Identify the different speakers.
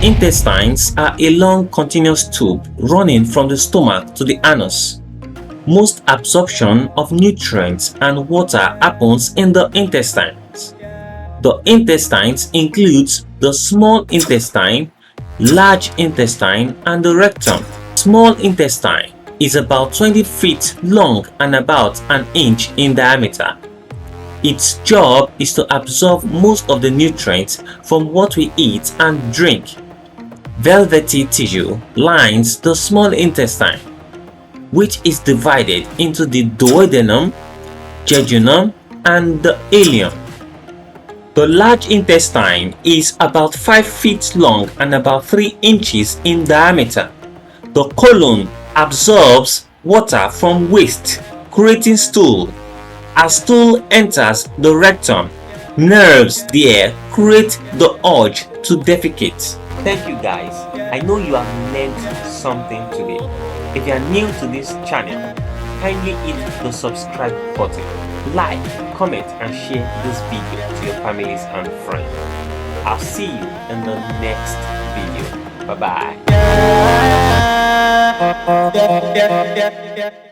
Speaker 1: Intestines are a long continuous tube running from the stomach to the anus. Most absorption of nutrients and water happens in the intestines. The intestines includes the small intestine, large intestine, and the rectum. Small intestine is about 20 feet long and about an inch in diameter. Its job is to absorb most of the nutrients from what we eat and drink. Velvety tissue lines the small intestine, which is divided into the duodenum, jejunum, and the ileum. The large intestine is about 5 feet long and about 3 inches in diameter. The colon absorbs water from waste, creating stool. As stool enters the rectum, nerves there create the urge to defecate. Thank you guys. I know you have learned something today. If you are new to this channel, kindly hit the subscribe button, like, comment and share this video to your families and friends. I'll see you in the next video. Bye bye.